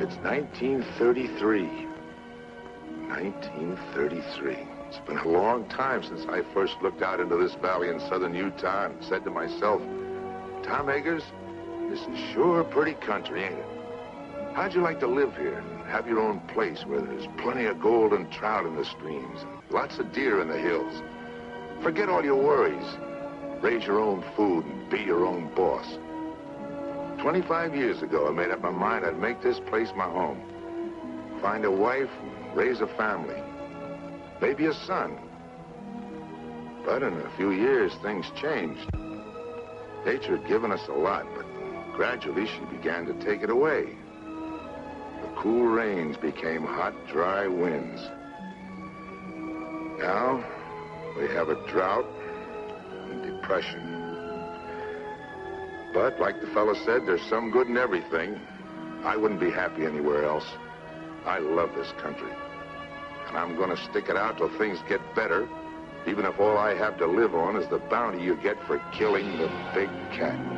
It's 1933. 1933. It's been a long time since I first looked out into this valley in southern Utah and said to myself, Tom Eggers, this is sure pretty country, ain't it? How'd you like to live here and have your own place where there's plenty of gold and trout in the streams and lots of deer in the hills? Forget all your worries. Raise your own food and be your own boss. 25 years ago, I made up my mind I'd make this place my home. Find a wife, raise a family, maybe a son. But in a few years, things changed. Nature had given us a lot, but gradually she began to take it away. The cool rains became hot, dry winds. Now, we have a drought and depression. But, like the fellow said, there's some good in everything. I wouldn't be happy anywhere else. I love this country. And I'm going to stick it out till things get better, even if all I have to live on is the bounty you get for killing the big cat.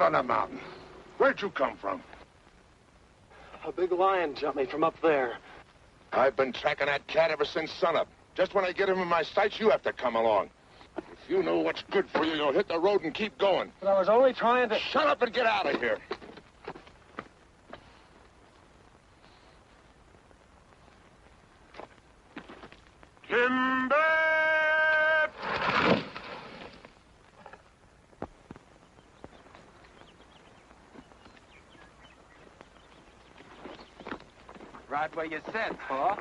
on the mountain. Where'd you come from? A big lion jumped me from up there. I've been tracking that cat ever since sunup. Just when I get him in my sights, you have to come along. If you know what's good for you, you'll hit the road and keep going. But I was only trying to... Shut up and get out of here. Timber! Right where you said, Pa.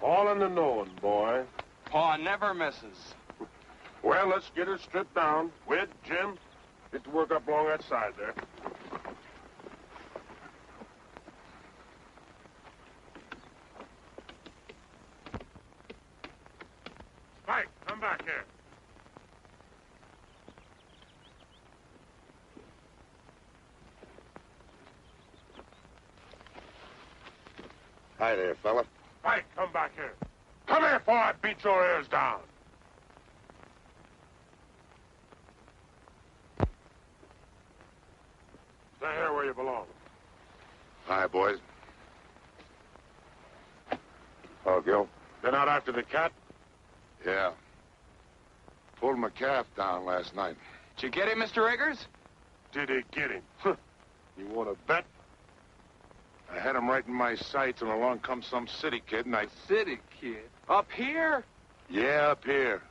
All in the knowing, boy. Pa never misses. Well, let's get her stripped down. Wid, Jim, get to work up along that side there. Mike, come back here. Hi there, fella. Mike, come back here. Come here before I beat your ears down. Stay here where you belong. Hi, boys. Oh, Gil? Been out after the cat? Yeah. Pulled my calf down last night. Did you get him, Mr. Eggers? Did he get him? You want to bet? I had him right in my sights, and along comes some city kid, and I... City kid? Up here? Yeah, up here.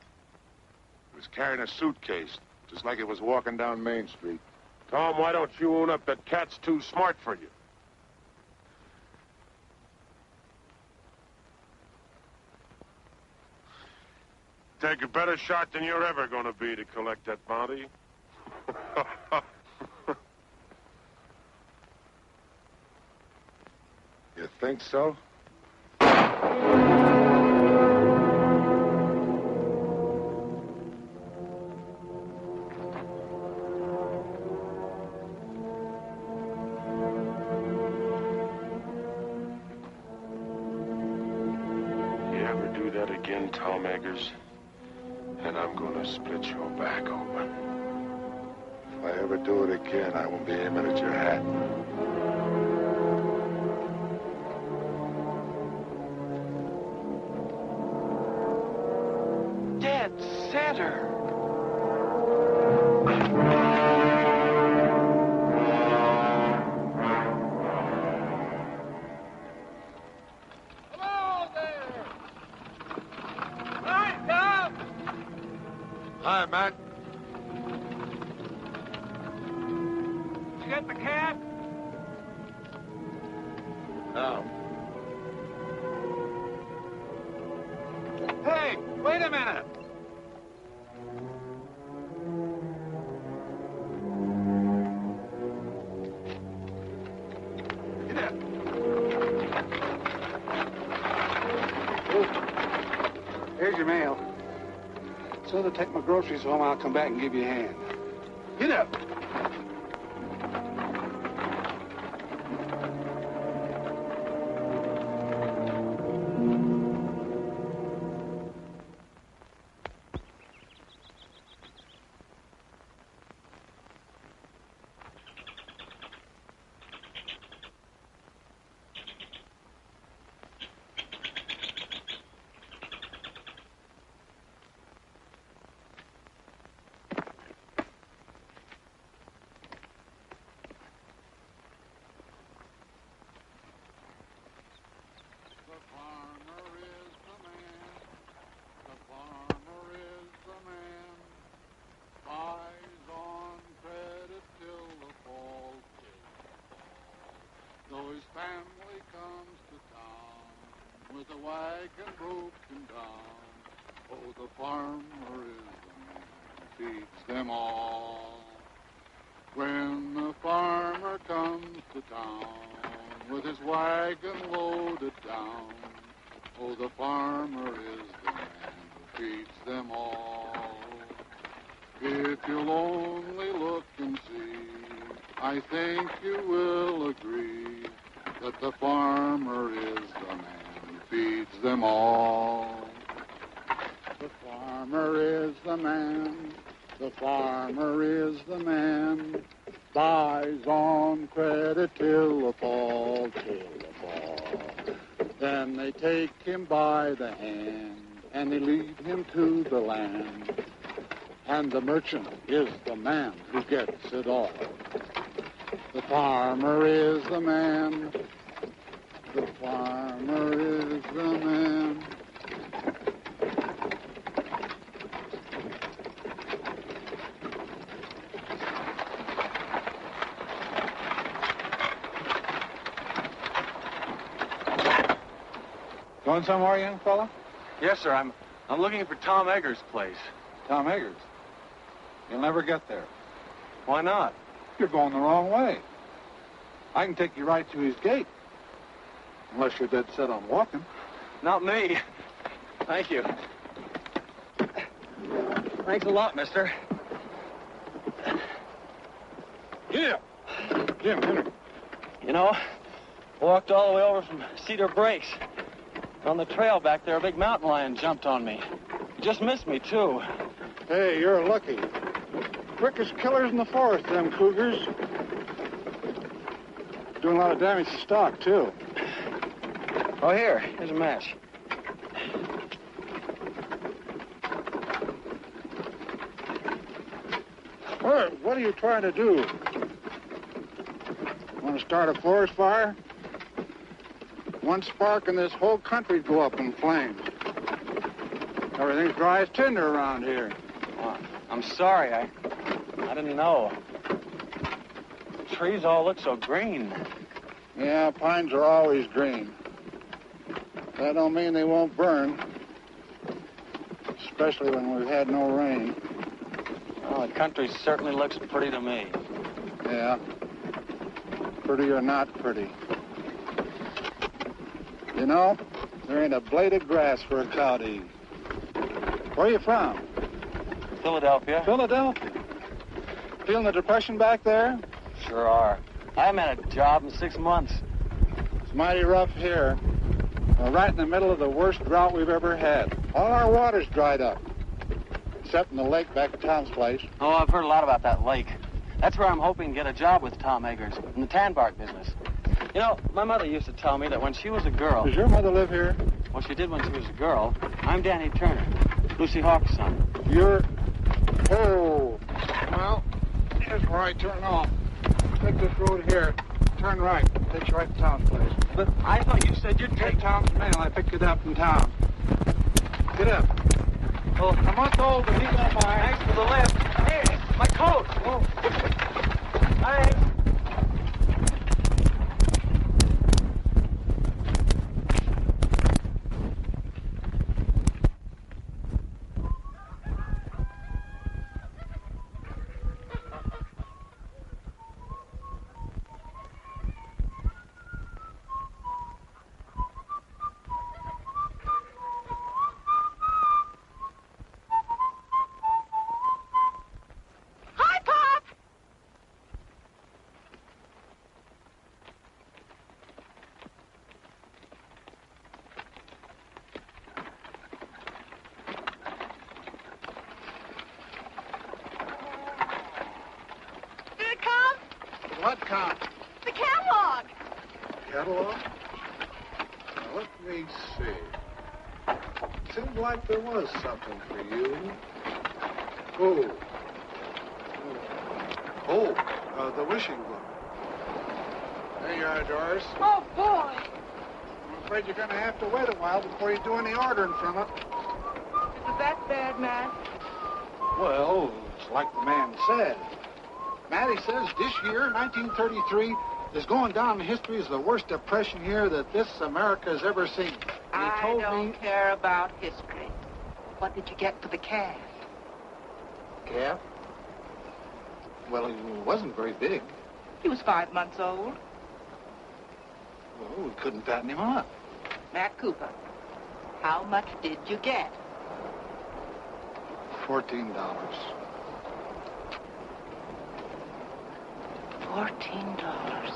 He was carrying a suitcase, just like it was walking down Main Street. Tom, why don't you own up that cat's too smart for you? Take a better shot than you're ever going to be to collect that bounty. You think so? Again, Tom Eggers, and I'm gonna split your back open. If I ever do it again, I won't be aiming at your hat. Dead center. Hi, Matt. Did you get the cat? No. Hey, wait a minute. Get up. Here's your mail. So to take my groceries home, I'll come back and give you a hand. Get up. Family comes to town with a wagon broken down. Oh, the farmer is the man who feeds them all. When the farmer comes to town with his wagon loaded down, oh, the farmer is the man who feeds them all. If you'll only look and see, I think you will agree that the farmer is the man who feeds them all. The farmer is the man, the farmer is the man, buys on credit till the fall, till the fall. Then they take him by the hand, and they lead him to the land. And the merchant is the man who gets it all. The farmer is the man. The farmer is the man. Going somewhere, young fella? Yes, sir. I'm looking for Tom Eggers' place. Tom Eggers. You'll never get there. Why not? You're going the wrong way. I can take you right to his gate. Unless you're dead set on walking. Not me. Thank you. Thanks a lot, mister. Yeah. Jim, Henry. You know, walked all the way over from Cedar Breaks. On the trail back there, a big mountain lion jumped on me. He just missed me, too. Hey, you're lucky. Quickest killers in the forest, them cougars. Doing a lot of damage to stock, too. Oh, here's a match. What are you trying to do? Want to start a forest fire? One spark and this whole country'd go up in flames. Everything's dry as tinder around here. Oh, I'm sorry. I didn't know. The trees all look so green. Yeah, pines are always green. That don't mean they won't burn. Especially when we've had no rain. Well, the country certainly looks pretty to me. Yeah. Pretty or not pretty. You know, there ain't a blade of grass for a cow to eat. Where are you from? Philadelphia. Philadelphia. Feeling the depression back there? Sure are. I haven't had a job in 6 months. It's mighty rough here. We're right in the middle of the worst drought we've ever had. All our water's dried up. Except in the lake back at Tom's place. Oh, I've heard a lot about that lake. That's where I'm hoping to get a job with Tom Eggers, in the tan bark business. You know, my mother used to tell me that when she was a girl... Does your mother live here? Well, she did when she was a girl. I'm Danny Turner, Lucy Hawk's son. You're... Oh. Well, here's where I turn off. Take this road here. Turn right. Takes you right to Tom's place. But I thought you said you'd Take Tom's mail. I picked it up in town. Get up. Well, A month old, but he don't mind. thanks for the lift. Hey, my coat. Oh. Thanks. What count? The catalog. Catalog? Now, let me see. Seemed like there was something for you. The wishing book. There you are, Doris. Oh, boy. I'm afraid you're going to have to wait a while before you do any ordering from it. Is it that bad, Matt? Well, it's like the man said. Matty says this year, 1933, is going down in history as the worst depression year that this America has ever seen. And he told I don't me... care about history. What did you get for the calf? Calf? Well, he wasn't very big. He was 5 months old. Well, we couldn't fatten him up. Matt Cooper, how much did you get? $14. $14.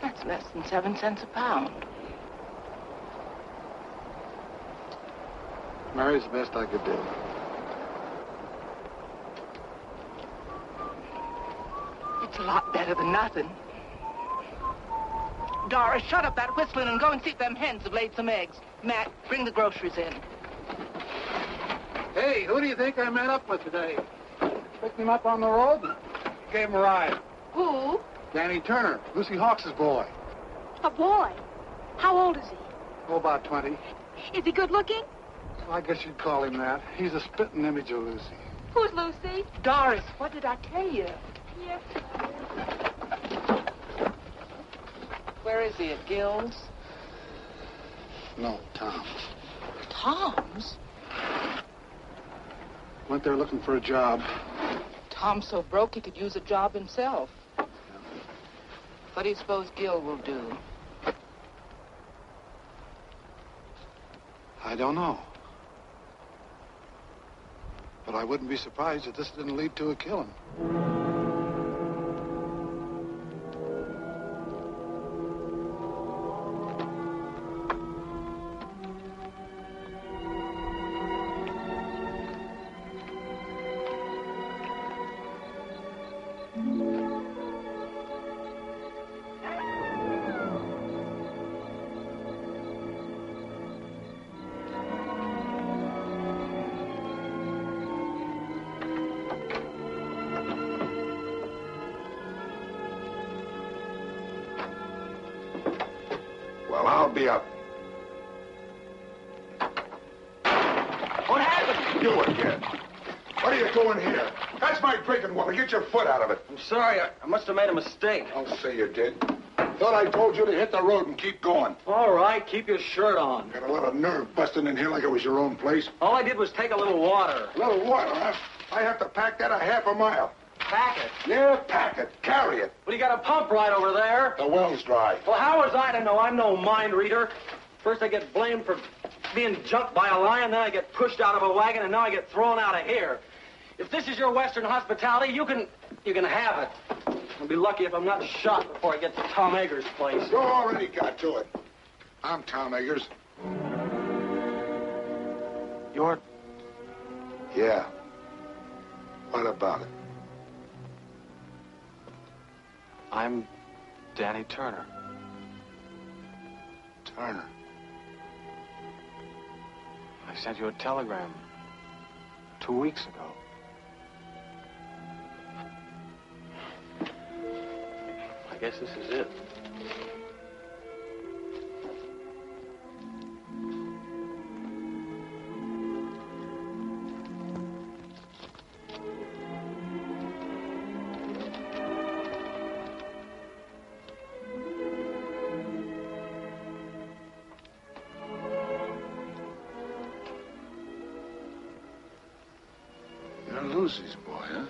That's less than 7 cents a pound. Mary's the best I could do. It's a lot better than nothing. Doris, shut up that whistling and go and see if them hens have laid some eggs. Matt, bring the groceries in. Hey, who do you think I met up with today? Picked him up on the road and gave him a ride. Who? Danny Turner, Lucy Hawks' boy. A boy. How old is he? Oh, about 20. Is he good looking? I guess you'd call him that. He's a spitting image of Lucy. Who's Lucy? Doris, what did I tell you? Yes. Where is he, at Gill's? No, Tom. Tom's? Went there looking for a job. Tom's so broke he could use a job himself. What do you suppose Gill will do? I don't know. But I wouldn't be surprised if this didn't lead to a killing. Well, I'll be up. What happened? You again. What are you doing here? That's my drinking water. Get your foot out of it. I'm sorry, I must have made a mistake. Don't say you did. Thought I told you to hit the road and keep going. All right, keep your shirt on. Got a lot of nerve busting in here like it was your own place. All I did was take a little water. A little water, huh? I have to pack that a half a mile. Pack it. Yeah, pack it. Carry it. Well, you got a pump right over there. The well's dry. Well, how was I to know? I'm no mind reader. First I get blamed for being jumped by a lion, then I get pushed out of a wagon, and now I get thrown out of here. If this is your Western hospitality, you can have it. I'll be lucky if I'm not shot before I get to Tom Eggers' place. You already got to it. I'm Tom Eggers. You're... Yeah. What about it? I'm Danny Turner. Turner. I sent you a telegram 2 weeks ago. I guess this is it. You're Lucy's boy, huh?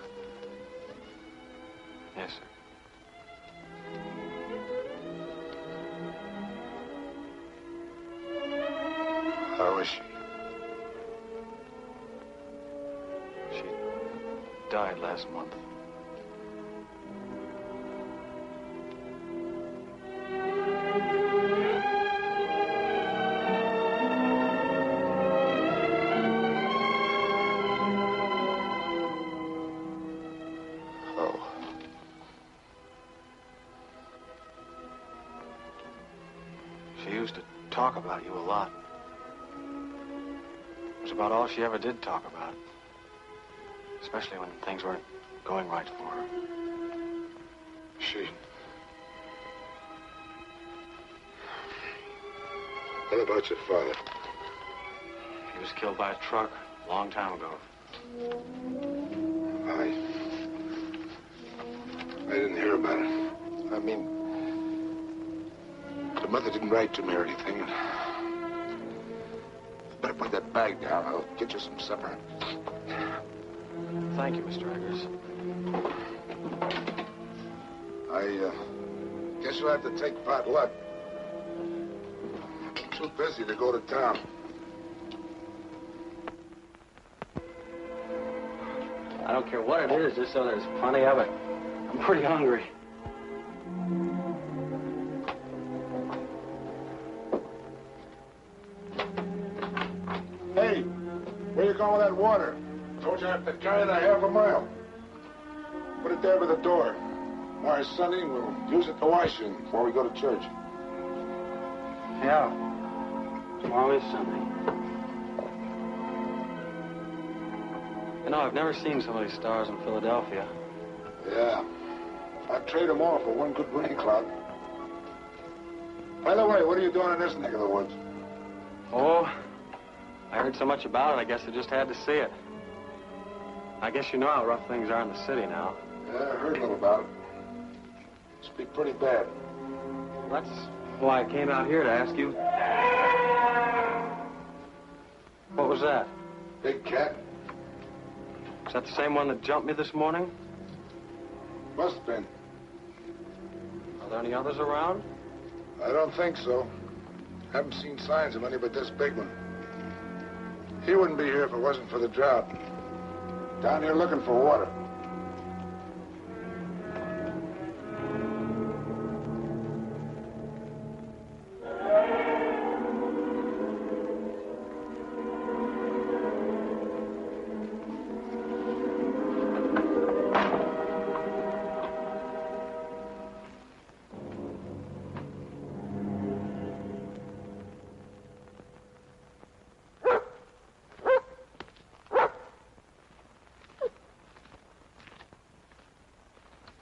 Yes, sir. How is she? She died last month. Oh. She used to talk about you a lot. It was about all she ever did talk about. Especially when things weren't going right for her. She... What about your father? He was killed by a truck a long time ago. I didn't hear about it. I mean, the mother didn't write to me or anything. Better put that bag down. I'll get you some supper. Thank you, Mr. Eggers. I guess you'll have to take pot luck. I'm too busy to go to town. I don't care what it is, just so there's plenty of it. I'm pretty hungry. Hey, where you going with that water? Told you I have to carry it a half a mile. Put it there by the door. Why, Sonny, we'll use it to wash in before we go to church. Yeah. Tomorrow is Sunday. You know, I've never seen so many stars in Philadelphia. Yeah. I'd trade them all for one good rain cloud. By the way, what are you doing in this neck of the woods? Oh, I heard so much about it, I guess I just had to see it. I guess you know how rough things are in the city now. Yeah, I heard a little about it. Must be pretty bad. That's why I came out here to ask you. What was that? Big cat? Is that the same one that jumped me this morning? Must have been. Are there any others around? I don't think so. Haven't seen signs of any but this big one. He wouldn't be here if it wasn't for the drought. Down here looking for water.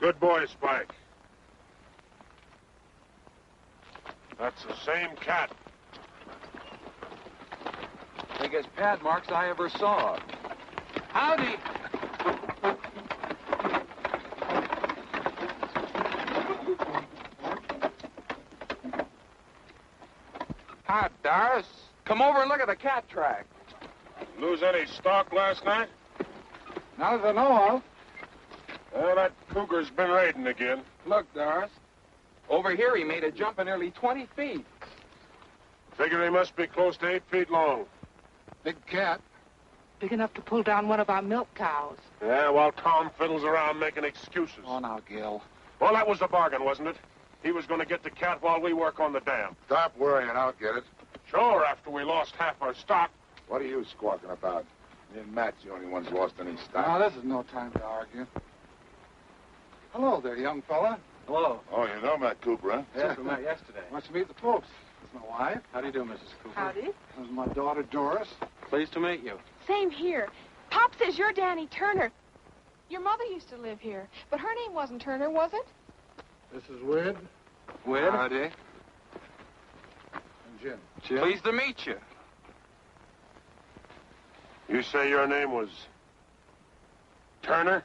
Good boy, Spike. That's the same cat. Biggest pad marks I ever saw. Howdy. Hi, Doris. Come over and look at the cat track. Lose any stock last night? Not as I know of. Well, that cougar's been raiding again. Look, Doris. Over here, he made a jump of nearly 20 feet. Figure he must be close to 8 feet long. Big cat. Big enough to pull down one of our milk cows. Yeah, while Tom fiddles around making excuses. Oh, now, Gil. Well, that was the bargain, wasn't it? He was going to get the cat while we work on the dam. Stop worrying, I'll get it. Sure, after we lost half our stock. What are you squawking about? Me and Matt's the only ones lost any stock. Now, this is no time to argue. Hello there, young fella. Hello. Oh, you know Matt Cooper, huh? Yes, we met yesterday. Wants to meet the folks. That's my wife. How do you do, Mrs. Cooper? Howdy. This is my daughter, Doris. Pleased to meet you. Same here. Pop says you're Danny Turner. Your mother used to live here, but her name wasn't Turner, was it? This is Wid Wid? Howdy. and Jim. Jim? Pleased to meet you. You say your name was Turner?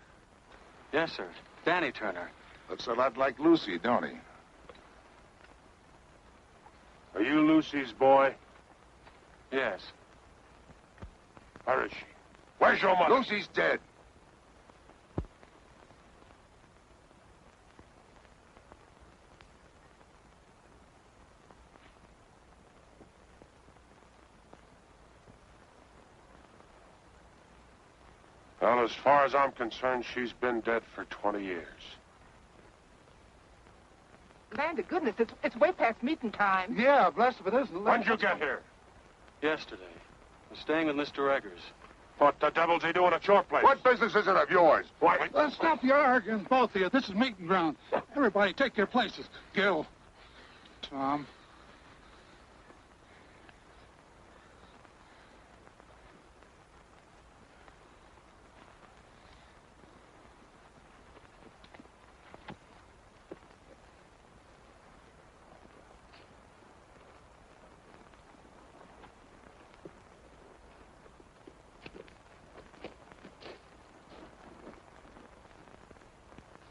Yes, sir. Danny Turner. Looks a lot like Lucy, don't he? Are you Lucy's boy? Yes. Where is she? Where's your mother? Lucy's dead. Well, as far as I'm concerned, she's been dead for 20 years. Land to goodness, it's way past meeting time. Yeah, blessed if it isn't. When'd you get here? Yesterday. I was staying with Mr. Eggers. What the devil's he doing at your place? What business is it of yours? Why? Let's stop your arguing, both of you. This is meeting ground. Everybody take your places. Gil. Tom.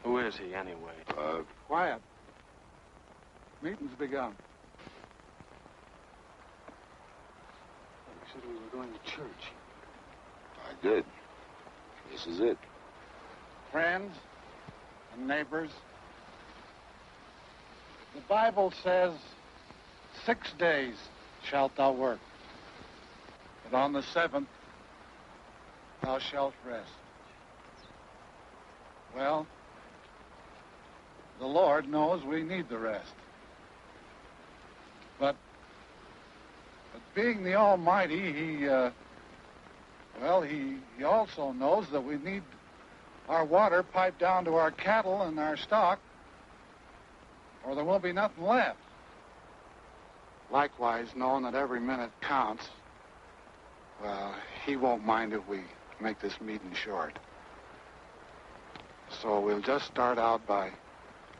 Who is he, anyway? Quiet. Meeting's begun. You said we were going to church. I did. This is it. Friends and neighbors, the Bible says, 6 days shalt thou work, but on the 7th thou shalt rest. Well, the Lord knows we need the rest. But being the Almighty, He also knows that we need our water piped down to our cattle and our stock or there won't be nothing left. Likewise, knowing that every minute counts, well, he won't mind if we make this meeting short. So we'll just start out by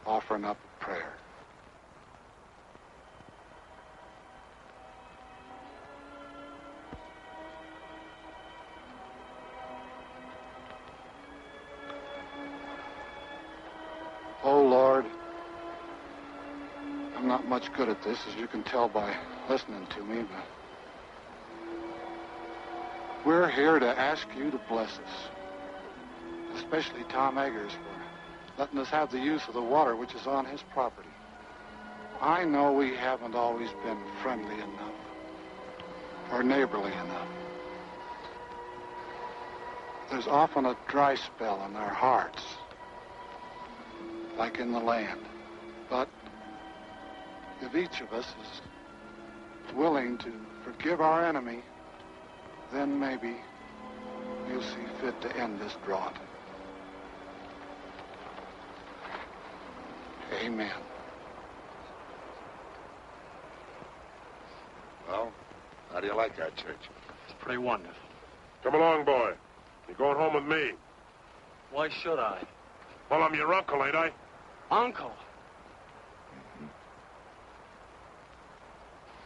offering up a prayer. Oh, Lord, I'm not much good at this, as you can tell by listening to me, but we're here to ask you to bless us, especially Tom Eggers for letting us have the use of the water which is on his property. I know we haven't always been friendly enough or neighborly enough. There's often a dry spell in our hearts, like in the land. But if each of us is willing to forgive our enemy, then maybe you'll see fit to end this drought. Amen. Well, how do you like our church? It's pretty wonderful. Come along, boy. You're going home with me. Why should I? Well, I'm your uncle, ain't I? Uncle?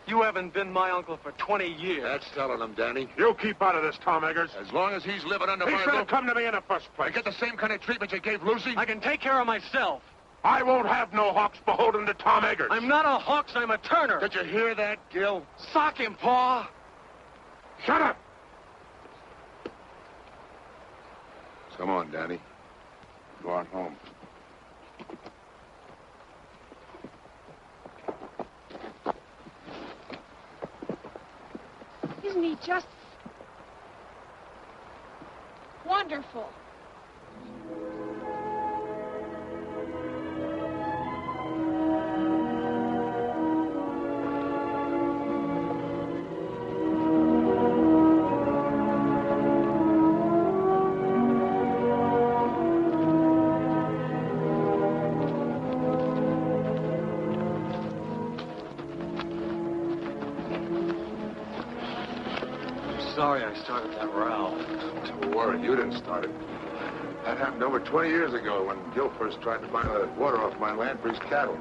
You haven't been my uncle for 20 years. That's telling him, Danny. You keep out of this, Tom Eggers. As long as he's living under He my should have roof, come to me in the first I place. get the same kind of treatment you gave Lucy. I can take care of myself. I won't have no hawks beholden to Tom Eggers. I'm not a Hawks, I'm a Turner. Did you hear that, Gil? Sock him, Pa. Shut up! Come on, Danny. Go on home. Isn't he just wonderful? Sorry I started that row. Don't worry, you didn't start it. That happened over 20 years ago when Gil first tried to buy the water off my land for his cattle.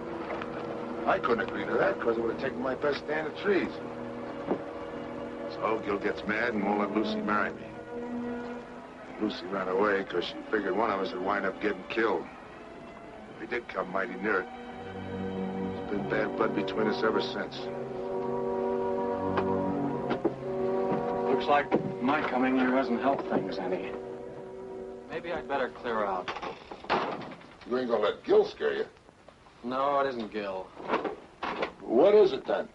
I couldn't agree to that because it would have taken my best stand of trees. So Gil gets mad and won't let Lucy marry me. Lucy ran away because she figured one of us would wind up getting killed. We did come mighty near it. There's been bad blood between us ever since. Looks like my coming here hasn't helped things any. Maybe I'd better clear out. You ain't gonna let Gil scare you. No, it isn't Gil. What is it then?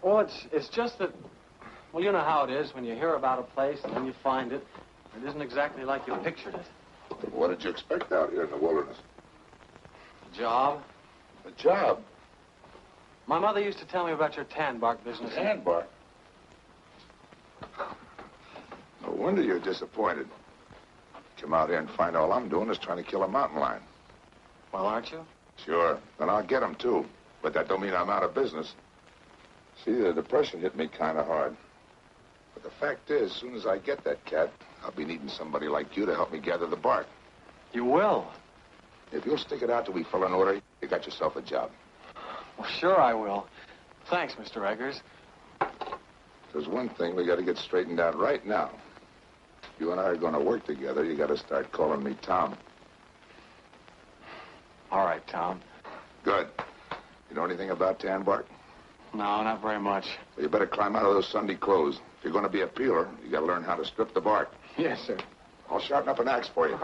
Well, it's just that, well, you know how it is when you hear about a place and then you find it. It isn't exactly like you pictured it. What did you expect out here in the wilderness? A job? A job? My mother used to tell me about your tan bark business. Tan bark? No wonder you're disappointed. Come out here and find all I'm doing is trying to kill a mountain lion. Well, aren't you? Sure. Then I'll get him, too. But that don't mean I'm out of business. See, the depression hit me kind of hard. But the fact is, as soon as I get that cat, I'll be needing somebody like you to help me gather the bark. You will? If you'll stick it out till we fill an order, you got yourself a job. Well, sure I will. Thanks, Mr. Eggers. There's one thing we got to get straightened out right now. If you and I are going to work together, you got to start calling me Tom. All right, Tom. Good. You know anything about tan bark? No, not very much. Well, you better climb out of those Sunday clothes. If you're going to be a peeler, you got to learn how to strip the bark. Yes, sir. I'll sharpen up an axe for you.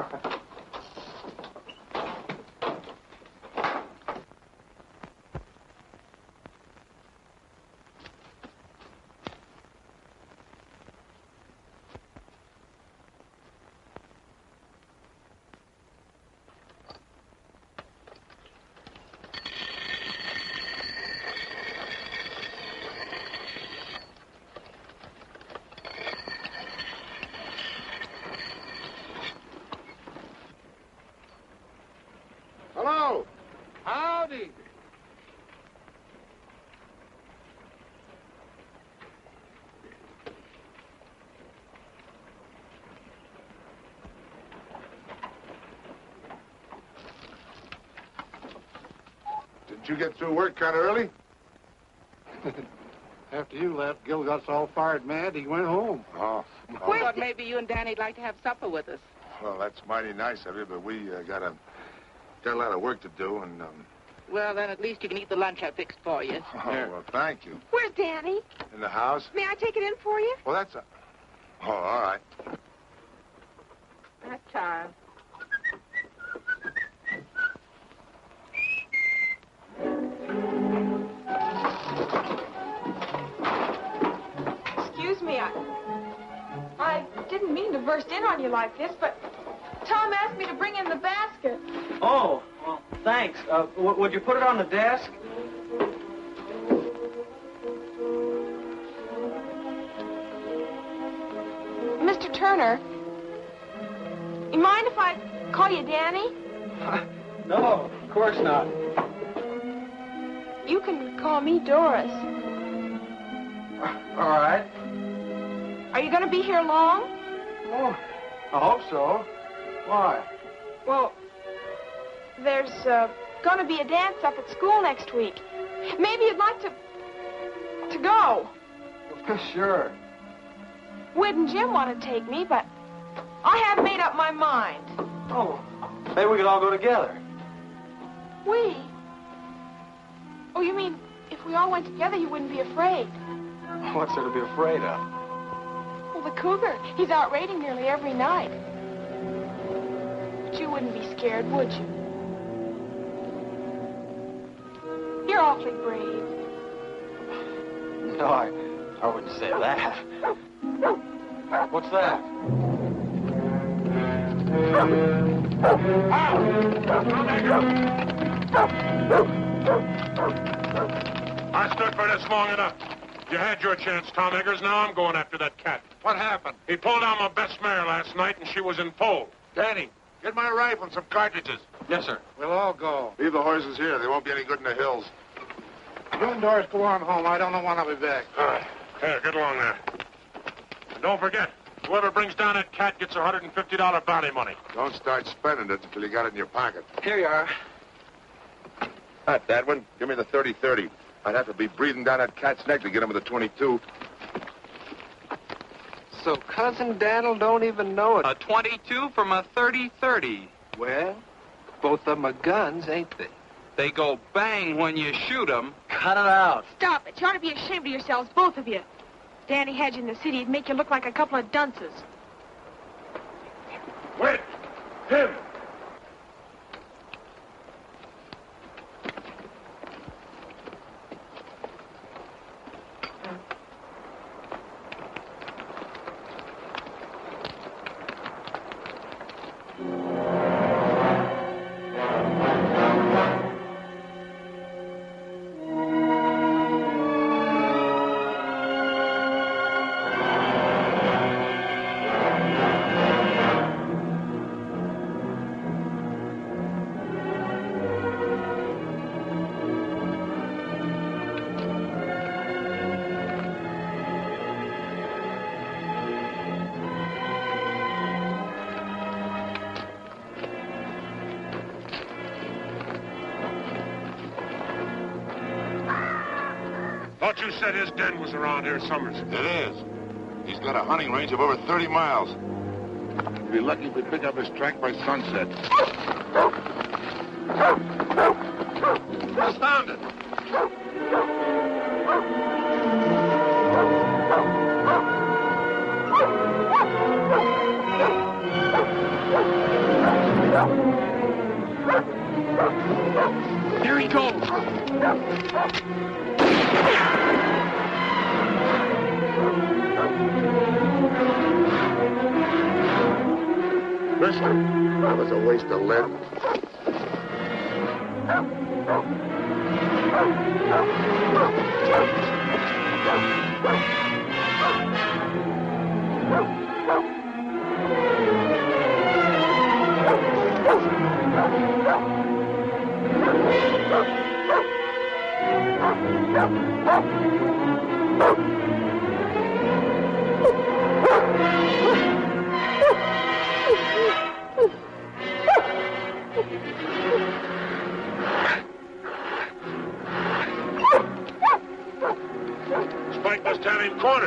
Did you get through work kind of early? After you left, Gil got us all fired mad. He went home. Oh. I thought maybe you and Danny'd like to have supper with us. Well, that's mighty nice of you, but we got a lot of work to do, and Well, then at least you can eat the lunch I fixed for you. Oh, well, thank you. Where's Danny? In the house? May I take it in for you? Well, that's a... Oh, all right. That's time. Excuse me, I didn't mean to burst in on you like this, but Tom asked me to bring in the basket. Oh, well, thanks. Would you put it on the desk? Mr. Turner, you mind if I call you Danny? No, of course not. You can call me Doris. All right. Are you going to be here long? Oh, I hope so. Why? Well, there's going to be a dance up at school next week. Maybe you'd like to go. Sure. Wid and Jim want to take me, but I haven't made up my mind. Oh, maybe we could all go together. We? Oh, you mean if we all went together, you wouldn't be afraid? What's there to be afraid of? Well, the cougar. He's out raiding nearly every night. But you wouldn't be scared, would you? You're awfully brave. No, I wouldn't say that. What's that? I stood for this long enough. You had your chance, Tom Eggers. Now I'm going after that cat. What happened? He pulled down my best mare last night, and she was in foal. Danny, get my rifle and some cartridges. Yes, sir. We'll all go. Leave the horses here. They won't be any good in the hills. You and Doris go on home. I don't know when I'll be back. All right. Here, get along there. And don't forget, whoever brings down that cat gets $150 bounty money. Don't start spending it until you got it in your pocket. Here you are. Not that one. Give me the 30-30. I'd have to be breathing down that cat's neck to get him with the 22. So Cousin Daniel don't even know it. A 22 from a 30-30. Well, both of them are guns, ain't they? They go bang when you shoot 'em. Cut it out. Stop it. You ought to be ashamed of yourselves, both of you. Danny had you in the city. It'd make you look like a couple of dunces. Wait! Him! Thought you said his den was around here, Summers. It is. He's got a hunting range of over 30 miles. We'll be lucky if we pick up his track by sunset. Confound it! Here he goes. Listen, that was a waste of lead.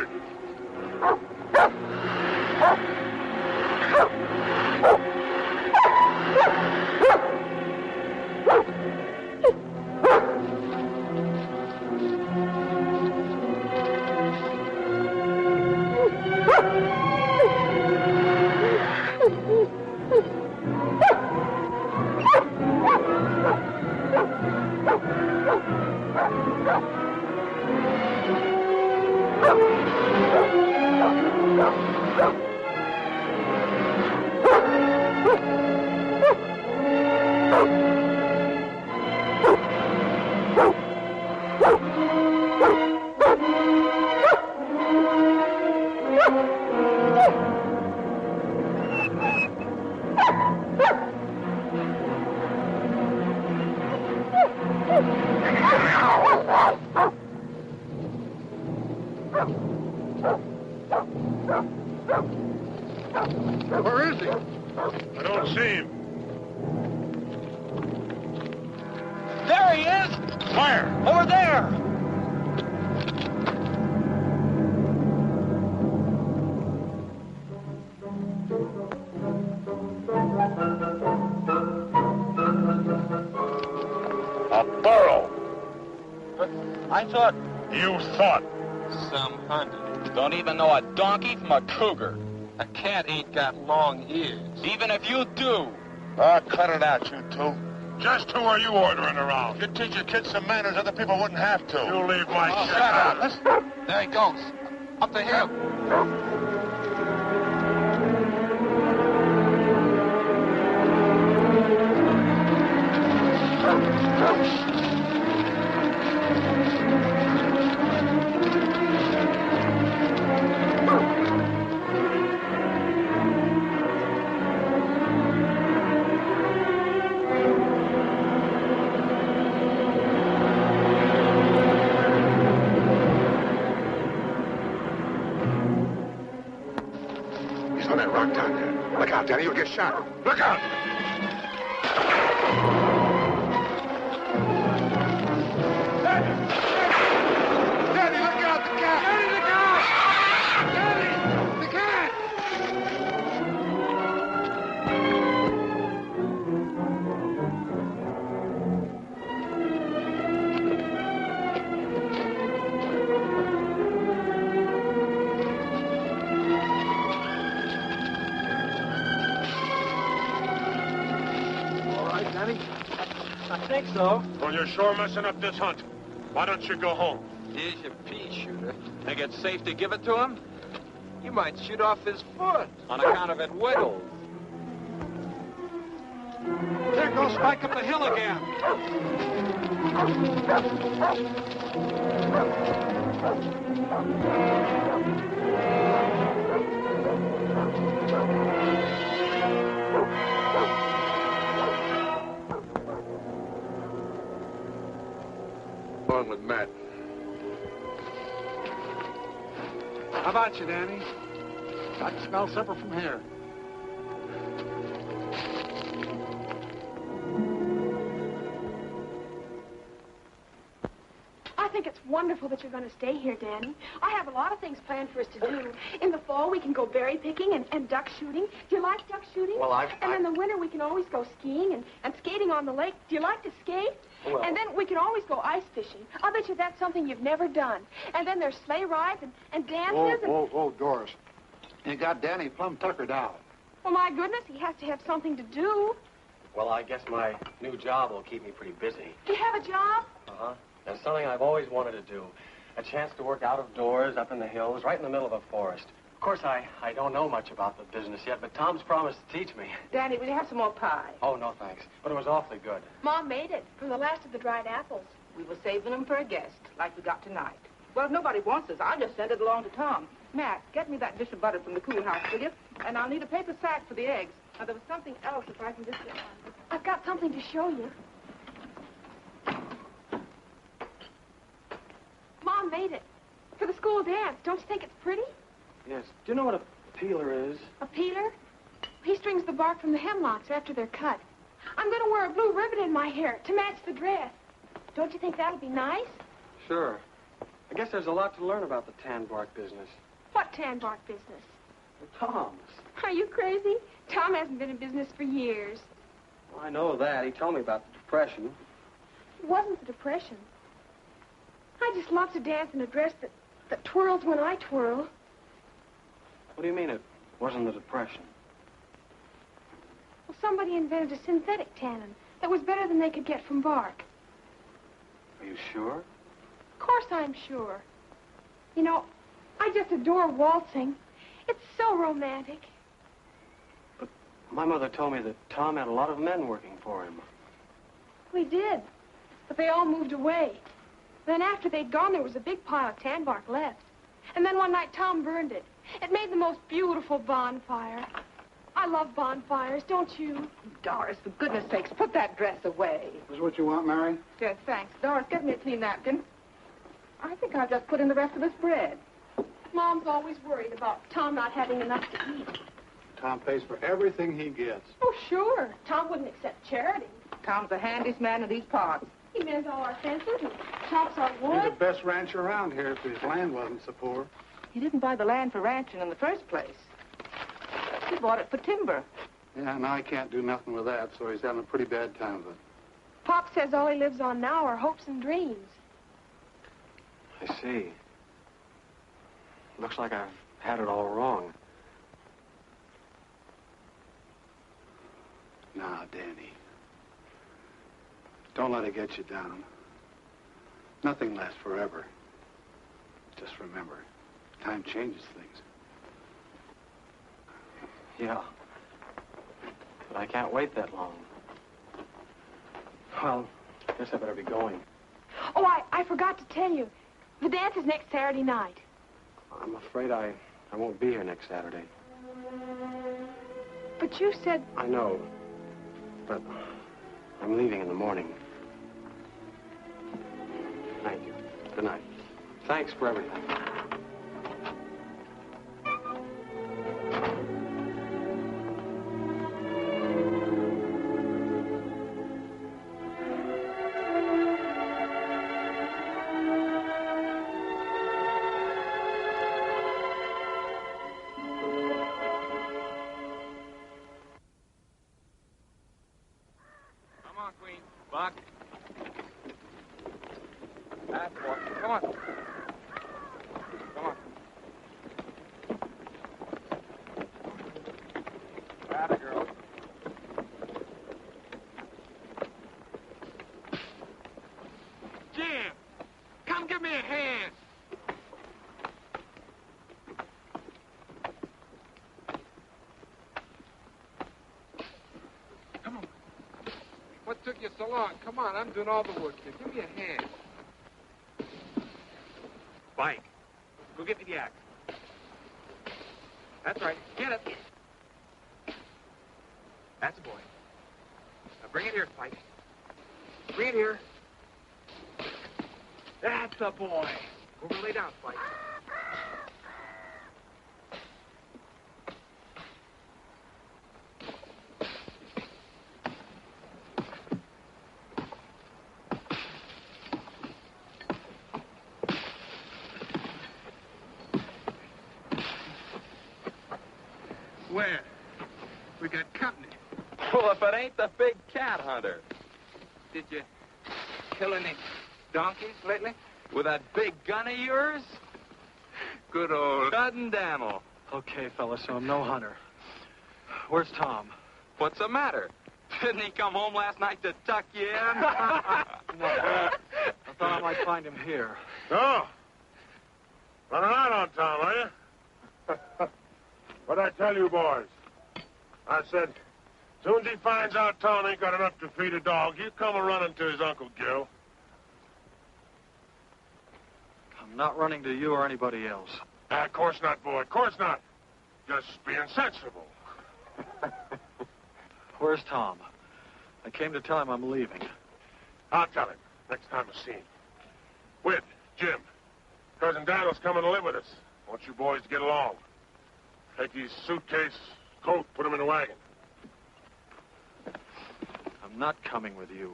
ordered. Where is he? I don't see him. There he is! Where? Over there! A burro. I thought... You thought. Some hunted. Don't even know a donkey from a cougar. A cat ain't got long ears. Even if you do. Ah, cut it out, you two. Just who are you ordering around? You teach your kids some manners other people wouldn't have to. You leave my shit Shut out. up. Listen. There he goes. Up the hill. He's on that rock down there. Look out, Danny, you'll get shot. Look out! Danny, look out, the cat! Danny, the cat! Danny, the cat! All right, Danny. I think so. Well, you're sure messing up this hunt. Why don't you go home? Here's your pea shooter. Think it's safe to give it to him? You might shoot off his foot. On account of it wiggles. There goes Spike up the hill again. Along with Matt. How about you, Danny? I can smell supper from here. I think it's wonderful that you're going to stay here, Danny. I have a lot of things planned for us to do. In the fall, we can go berry picking and duck shooting. Do you like duck shooting? Well, And in the winter, we can always go skiing and skating on the lake. Do you like to skate? Well- And then we can always go ice fishing. I'll bet you that's something you've never done. And then there's sleigh rides and dances. Whoa, Doris. You got Danny plumb tuckered out. Well, my goodness, he has to have something to do. Well, I guess my new job will keep me pretty busy. Do you have a job? Uh-huh. That's something I've always wanted to do. A chance to work out of doors, up in the hills, right in the middle of a forest. Of course, I don't know much about the business yet, but Tom's promised to teach me. Danny, will you have some more pie? Oh, no, thanks. But it was awfully good. Mom made it from the last of the dried apples. We were saving them for a guest, like we got tonight. Well, if nobody wants us, I'll just send it along to Tom. Matt, get me that dish of butter from the cool house, will you? And I'll need a paper sack for the eggs. Now, there was something else, if I can just get one. I've got something to show you. Mom made it. For the school dance. Don't you think it's pretty? Yes. Do you know what a peeler is? A peeler? He strings the bark from the hemlocks after they're cut. I'm going to wear a blue ribbon in my hair to match the dress. Don't you think that'll be nice? Sure. I guess there's a lot to learn about the tan bark business. What tan bark business? Tom's. Are you crazy? Tom hasn't been in business for years. Well, I know that. He told me about the Depression. It wasn't the Depression. I just love to dance in a dress that twirls when I twirl. What do you mean it wasn't the Depression? Well, somebody invented a synthetic tannin that was better than they could get from bark. Are you sure? Of course I'm sure. You know, I just adore waltzing. It's so romantic. But my mother told me that Tom had a lot of men working for him. We did, but they all moved away. Then after they'd gone, there was a big pile of tan bark left. And then one night, Tom burned it. It made the most beautiful bonfire. I love bonfires, don't you? Doris, for goodness sakes, put that dress away. Is this what you want, Mary? Yes, thanks. Doris, get me a clean napkin. I think I'll just put in the rest of this bread. Mom's always worried about Tom not having enough to eat. Tom pays for everything he gets. Oh, sure. Tom wouldn't accept charity. Tom's the handiest man in these parts. He mends all our fences and chops our wood. He's the best rancher around here if his land wasn't so poor. He didn't buy the land for ranching in the first place. He bought it for timber. Yeah, now I can't do nothing with that, so he's having a pretty bad time of it. Pop says all he lives on now are hopes and dreams. I see. Looks like I've had it all wrong. Now, Danny. Don't let it get you down. Nothing lasts forever. Just remember, time changes things. Yeah. But I can't wait that long. Well, I guess I better be going. Oh, I forgot to tell you. The dance is next Saturday night. I'm afraid I won't be here next Saturday. But you said... I know. But I'm leaving in the morning. Thank you. Good night. Thanks for everything. Buck. That's one. Come on. Come on. Atta girl. Jim, come give me a hand. Come on. What took you so long? Come on, I'm doing all the work here. Give me a hand. Spike, go get me the axe. That's right. Get it. That's a boy. Now bring it here, Spike. Bring it here. That's a boy. Over, lay down, Spike. Where? We got company. Well, if it ain't the big cat hunter. Did you kill any donkeys lately? With that big gun of yours? Good old Dud Daniel. Okay, fella, so I'm no hunter. Where's Tom? What's the matter? Didn't he come home last night to tuck you in? No. I thought I might find him here. Oh. Running out on Tom, are you? What'd I tell you, boys? I said, soon as he finds out Tom ain't got enough to feed a dog, he'll come a-running to his Uncle Gil. I'm not running to you or anybody else. Of course not, boy. Of course not. Just being sensible. Where's Tom? I came to tell him I'm leaving. I'll tell him next time I see him. Whit, Jim, Cousin Daniel's coming to live with us. I want you boys to get along. Take his suitcase, coat, put him in the wagon. I'm not coming with you.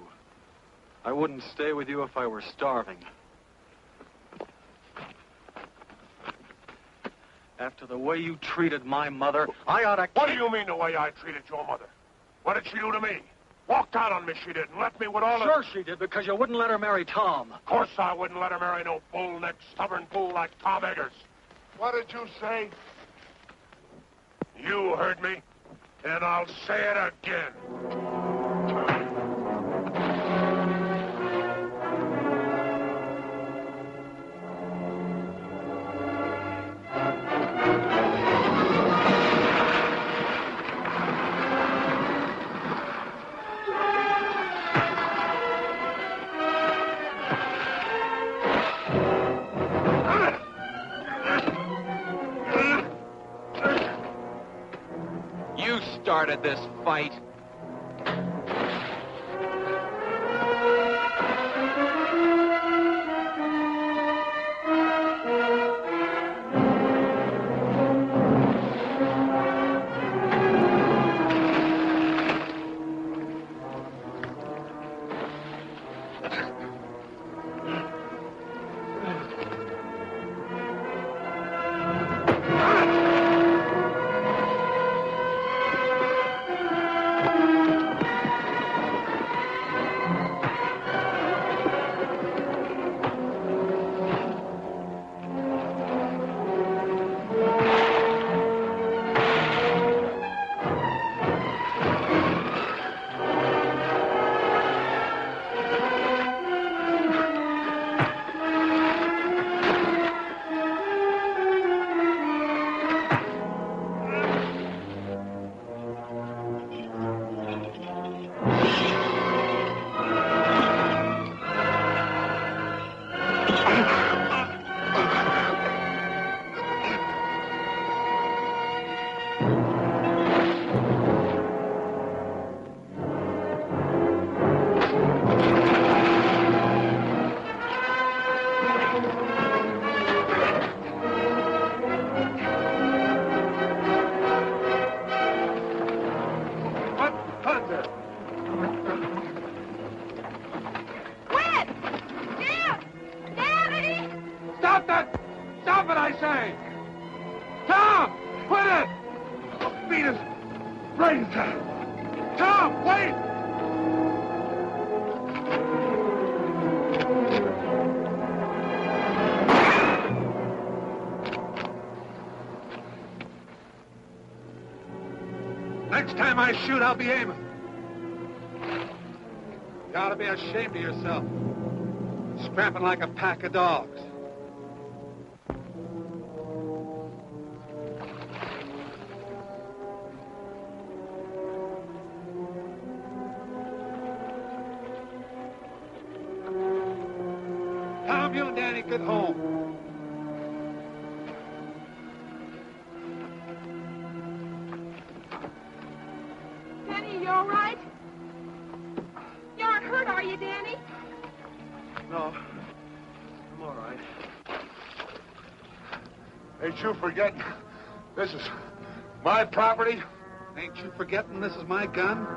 I wouldn't stay with you if I were starving. After the way you treated my mother, I ought to... What do you mean the way I treated your mother? What did she do to me? Walked out on me, she did, and left me with all the... Sure she did, because you wouldn't let her marry Tom. Of course I wouldn't let her marry no bull-necked, stubborn fool like Tom Eggers. What did you say? You heard me, and I'll say it again. Started this fight. Next time I shoot, I'll be aiming. You ought to be ashamed of yourself. Scrapping like a pack of dogs. Tom, you and Danny, get home. You all right? You aren't hurt, are you, Danny? No, I'm all right. Ain't you forgetting this is my property? Ain't you forgetting this is my gun?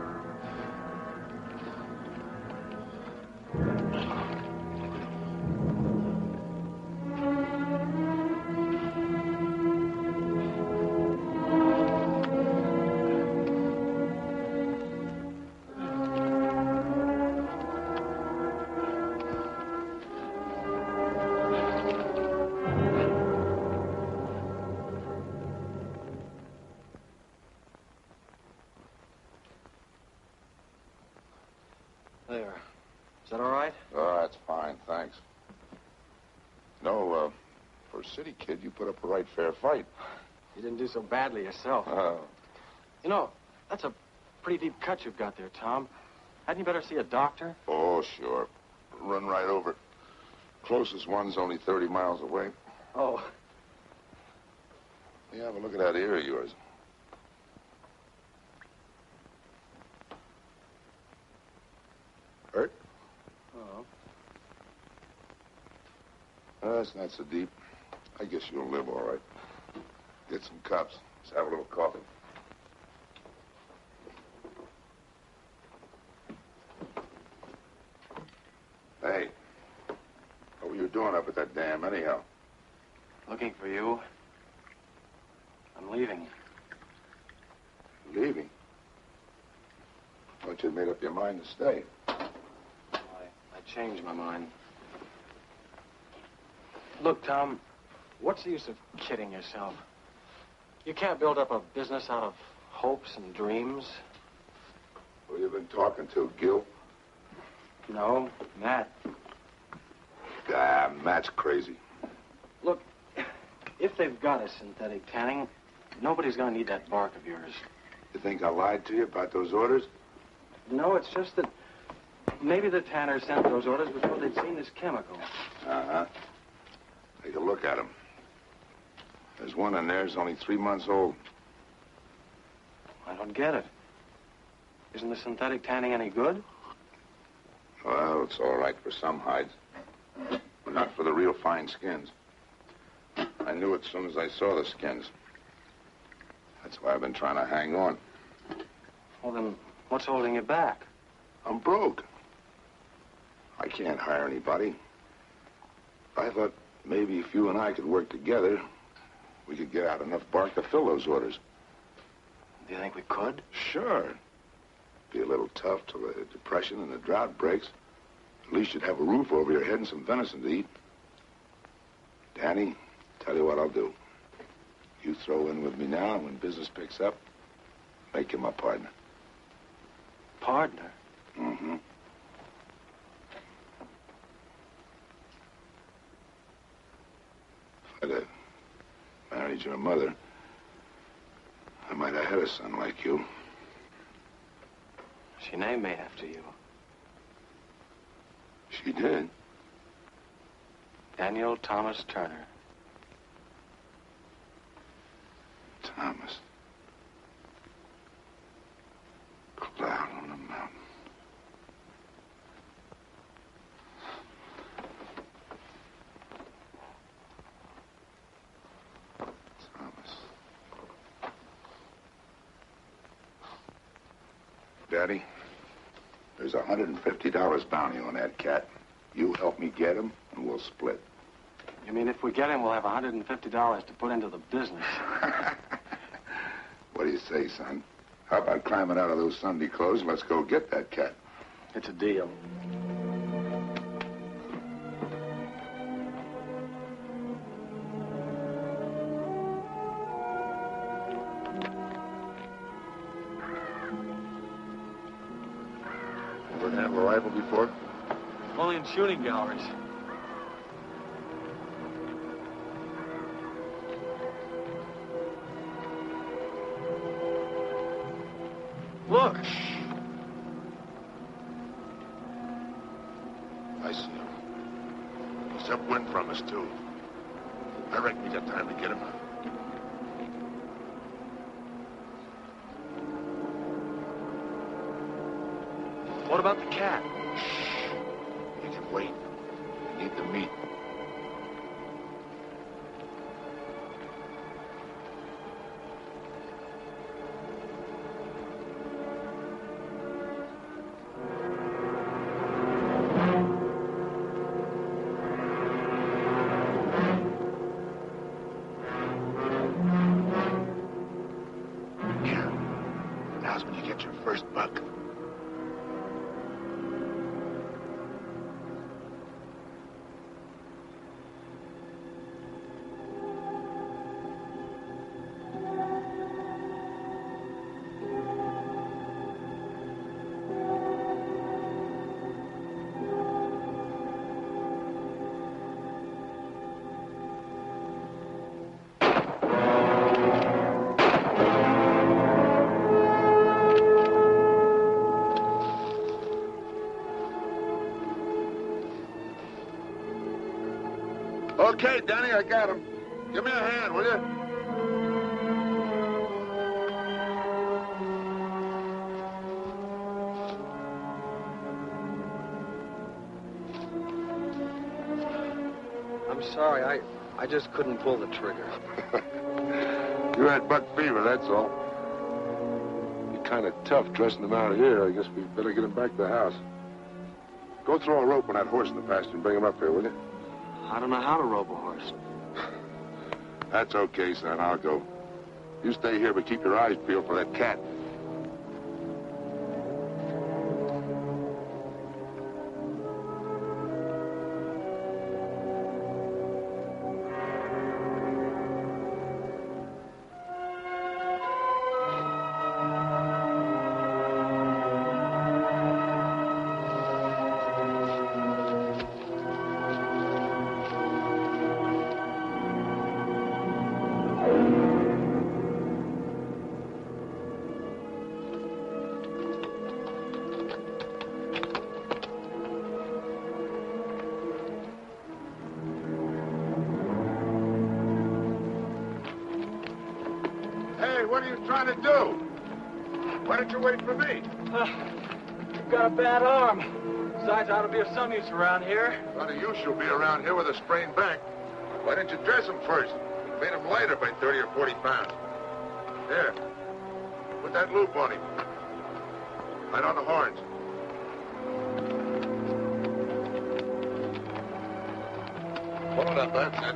There. Is that all right? Oh, that's fine, thanks. No, for a city kid, you put up a right fair fight. You didn't do so badly yourself. Oh. You know, that's a pretty deep cut you've got there, Tom. Hadn't you better see a doctor? Oh, sure. Run right over it. Closest one's only 30 miles away. Oh. Yeah, have a look at that ear of yours. Hurt? Oh. That's not so deep. I guess you'll live all right. Get some cups. Let's have a little coffee. Hey, what were you doing up at that dam anyhow? Looking for you. made up your mind to stay. I changed my mind. Look, Tom, what's the use of kidding yourself? You can't build up a business out of hopes and dreams. Who you been talking to, Gil? No, Matt. Ah, Matt's crazy. Look, if they've got a synthetic tanning, nobody's going to need that bark of yours. You think I lied to you about those orders? No, it's just that maybe the tanner sent those orders before they'd seen this chemical. Uh-huh. Take a look at them. There's one in there that's only 3 months old. I don't get it. Isn't the synthetic tanning any good? Well, it's all right for some hides, but not for the real fine skins. I knew it as soon as I saw the skins. That's why I've been trying to hang on. Well, then, what's holding you back? I'm broke. I can't hire anybody. I thought maybe if you and I could work together, we could get out enough bark to fill those orders. Do you think we could? Sure. Be a little tough till the depression and the drought breaks. At least you'd have a roof over your head and some venison to eat. Danny, tell you what I'll do. You throw in with me now, and when business picks up, make you my partner. Partner? Mm-hmm. If I'd have married your mother, I might have had a son like you. She named me after you. She did. Daniel Thomas Turner. Thomas. Cloud on the mountain. Thomas. Daddy, there's $150 bounty on that cat. You help me get him, and we'll split. You mean if we get him, we'll have $150 to put into the business? What do you say, son? How about climbing out of those Sunday clothes and let's go get that cat? It's a deal. Ever handle a rifle before? Only in shooting galleries. Look! I see him. He's upwind from us, too. I reckon we got time to get him. What about the cat? He can wait. We need the meat. Now's when you get your first buck. Okay, Danny, I got him. Give me a hand, will you? I'm sorry, I just couldn't pull the trigger. You had buck fever, that's all. You're kind of tough dressing him out here. I guess we better get him back to the house. Go throw a rope on that horse in the pasture and bring him up here, will you? I don't know how to rope a horse. That's okay, son. I'll go. You stay here, but keep your eyes peeled for that cat. Hey, what are you trying to do? Why don't you wait for me? You've got a bad arm. Besides, I ought to be of some use around here. A lot of use you'll be around here with a sprained back. Why didn't you dress him first? Made him lighter by 30 or 40 pounds. Here. Put that loop on him. Right on the horns. Pull it up, that's it.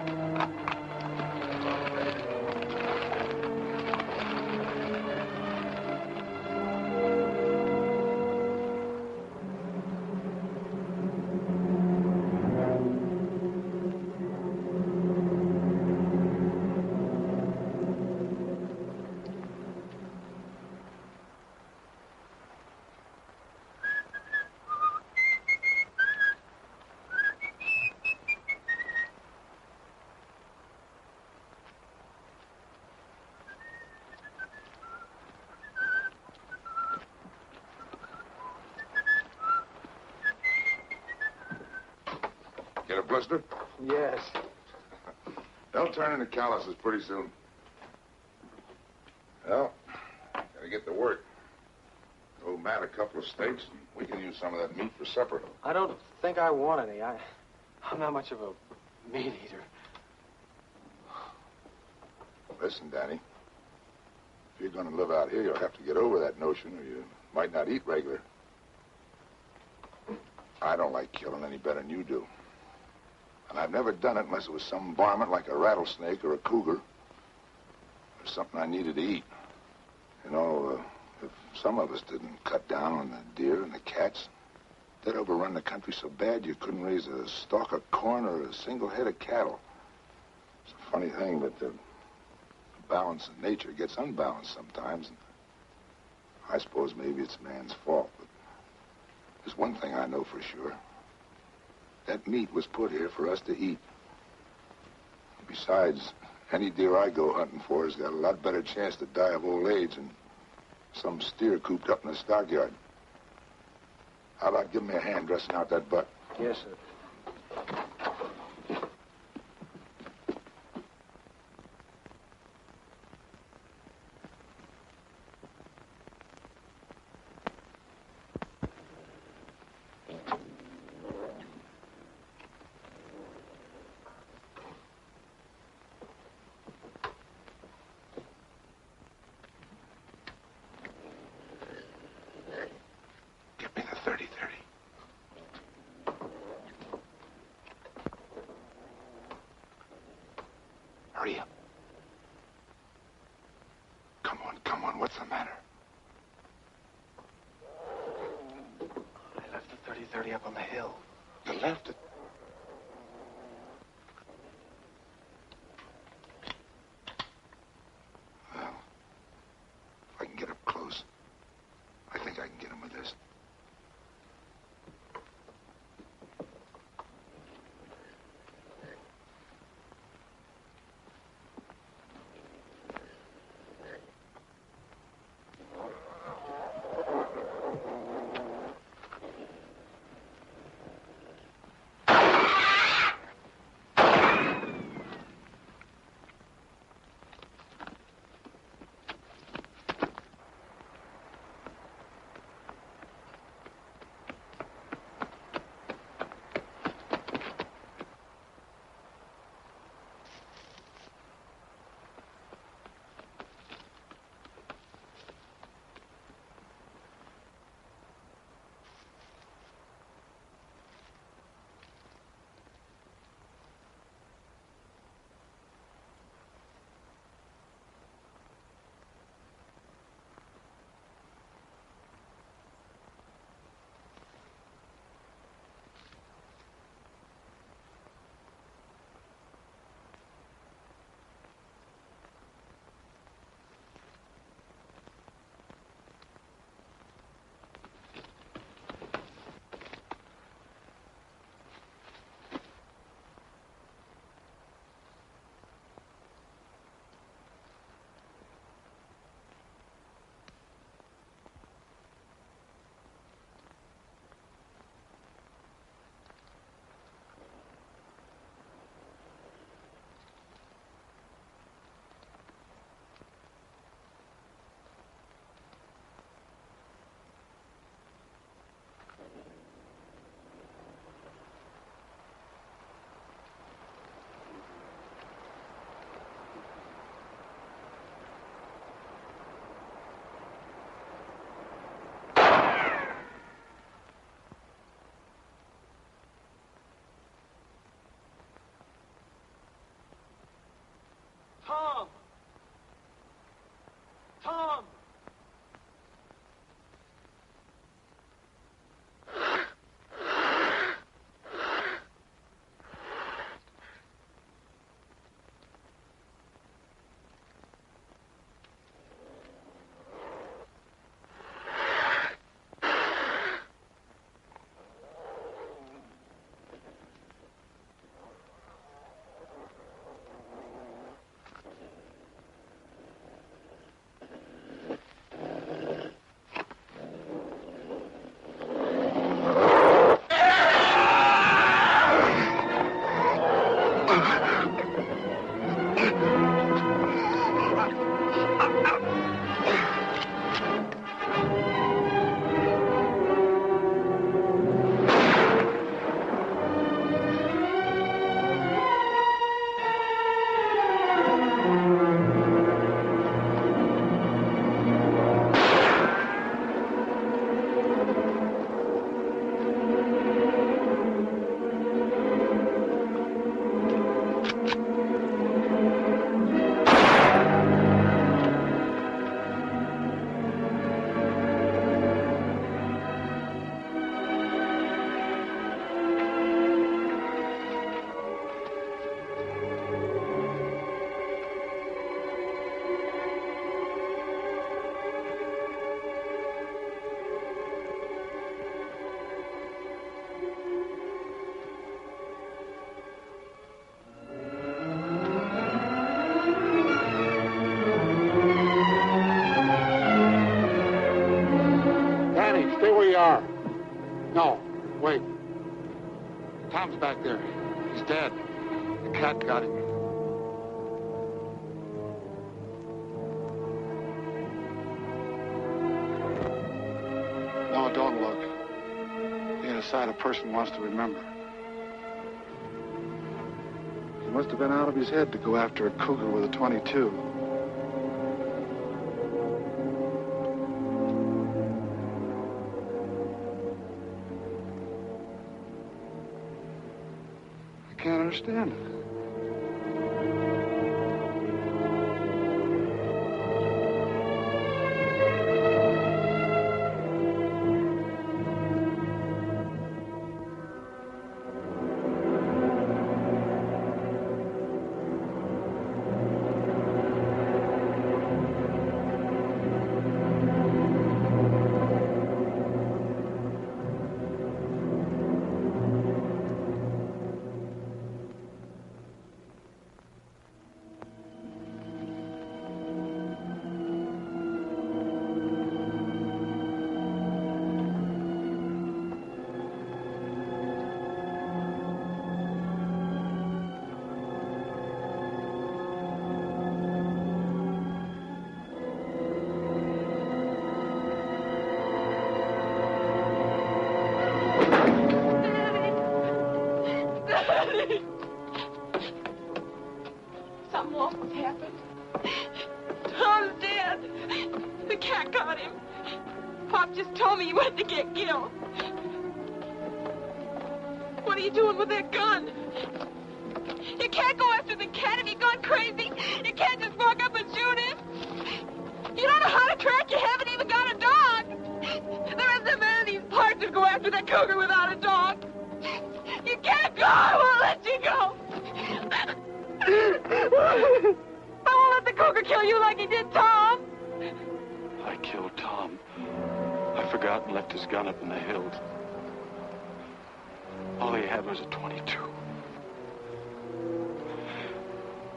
Get a blister? Yes. They'll turn into calluses pretty soon. Well, gotta get to work. Owe Matt a couple of steaks, and we can use some of that meat for supper. I don't think I want any. I'm not much of a meat eater. Listen, Danny. If you're gonna live out here, you'll have to get over that notion, or you might not eat regular. I don't like killing any better than you do. And I've never done it unless it was some varmint like a rattlesnake or a cougar. Or something I needed to eat. You know, if some of us didn't cut down on the deer and the cats, they'd overrun the country so bad you couldn't raise a stalk of corn or a single head of cattle. It's a funny thing, but the balance of nature gets unbalanced sometimes. And I suppose maybe it's man's fault, but there's one thing I know for sure. That meat was put here for us to eat. Besides, any deer I go hunting for has got a lot better chance to die of old age than some steer cooped up in the stockyard. How about giving me a hand dressing out that butt? Yes, sir. Give me the 30-30. Hurry up. Come on, what's the matter? I left the 30-30 up on the hill. You left it? Well, if I can get up close, I think I can get him with this. are. No, wait. Tom's back there. He's dead. The cat got him. No, don't look. He ain't a sight a person wants to remember. He must have been out of his head to go after a cougar with a .22. I can't understand it. Something awful's happened. Tom's dead. The cat got him. Pop just told me he went to get killed. What are you doing with that gun? You can't go after the cat. Have you gone crazy? You can't just walk up and shoot him. You don't know how to track. You haven't even got a dog. There isn't many of these parts that go after that cougar without a dog. You can't go. I won't let you go. I won't let the cougar kill you like he did Tom. I killed Tom. I forgot and left his gun up in the hills. All he had was a .22.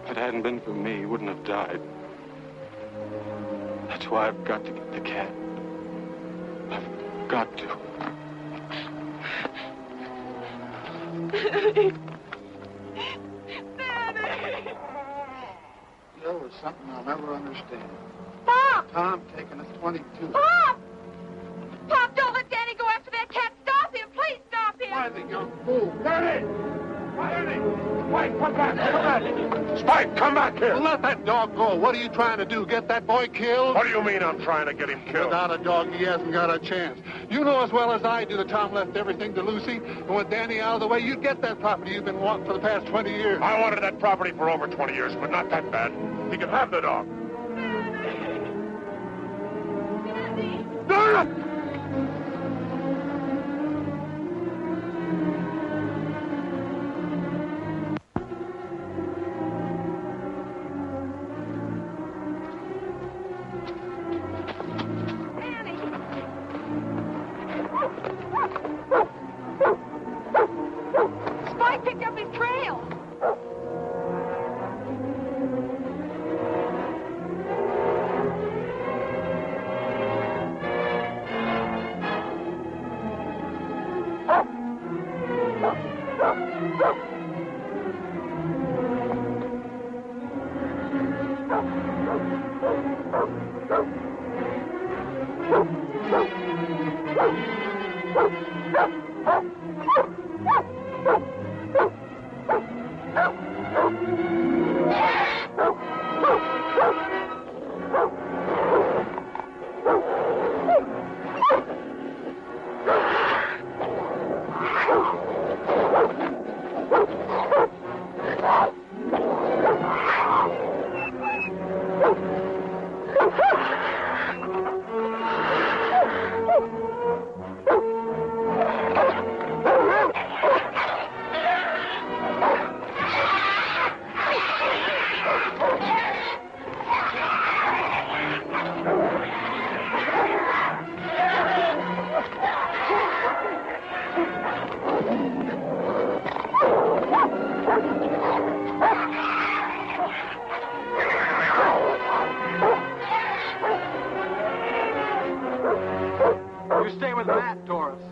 If it hadn't been for me, he wouldn't have died. That's why I've got to get the cat. I've got to. Daddy. There was something I'll never understand. Pop! Tom taking a .22. Pop! Pop, don't let Danny go after that cat. Stop him. Please stop him. Why, the young fool. Danny! Danny! Spike, come back! Come back! Spike, come back here! Well, let that dog go. What are you trying to do? Get that boy killed? What do you mean I'm trying to get him killed? Without a dog, he hasn't got a chance. You know as well as I do that Tom left everything to Lucy. And with Danny out of the way, you'd get that property you've been wanting for the past 20 years. I wanted that property for over 20 years, but not that bad. He could have the dog. Daddy! Spike picked up his trail. with that, Doris.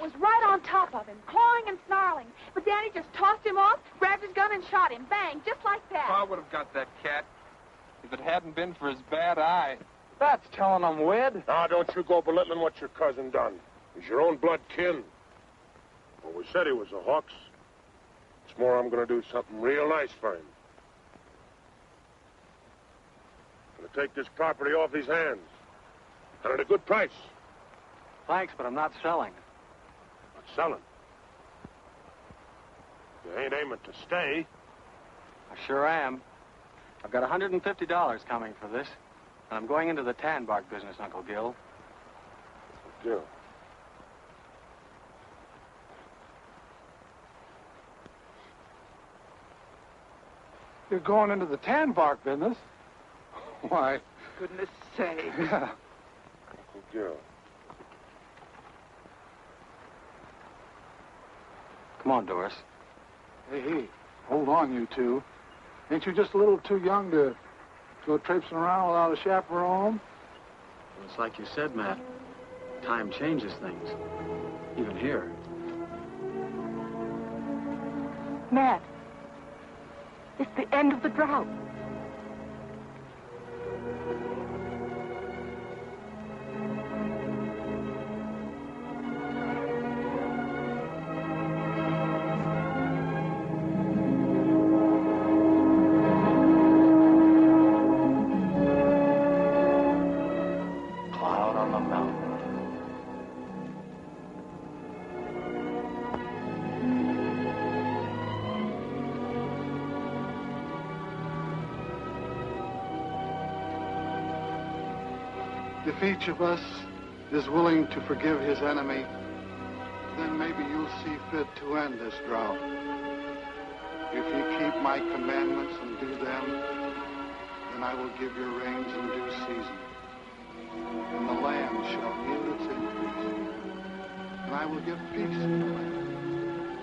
Was right on top of him, clawing and snarling. But Daddy just tossed him off, grabbed his gun, and shot him. Bang, just like that. I would have got that cat if it hadn't been for his bad eye. That's telling them, Wed. Now, don't you go belittling what your cousin done. He's your own blood kin. Well, we said he was a Hawks. It's more I'm going to do something real nice for him. I'm going to take this property off his hands. And at a good price. Thanks, but I'm not selling. Not selling. You ain't aiming to stay. I sure am. I've got $150 coming for this. And I'm going into the tan bark business, Uncle Gil. Gil. You're going into the tan bark business? Why? Goodness sake. Yeah. Uncle Gil. Come on, Doris. Hey, hold on, you two. Ain't you just a little too young to go traipsing around without a chaperone? Well, it's like you said, Matt. Time changes things. Even here. Matt, it's the end of the drought. Cloud on the mountain. If each of us is willing to forgive his enemy, then maybe you'll see fit to end this drought. If you keep my commandments and do them, then I will give your rains in due season. And the land shall yield its increase. And I will give peace in the land.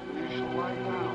And you shall lie down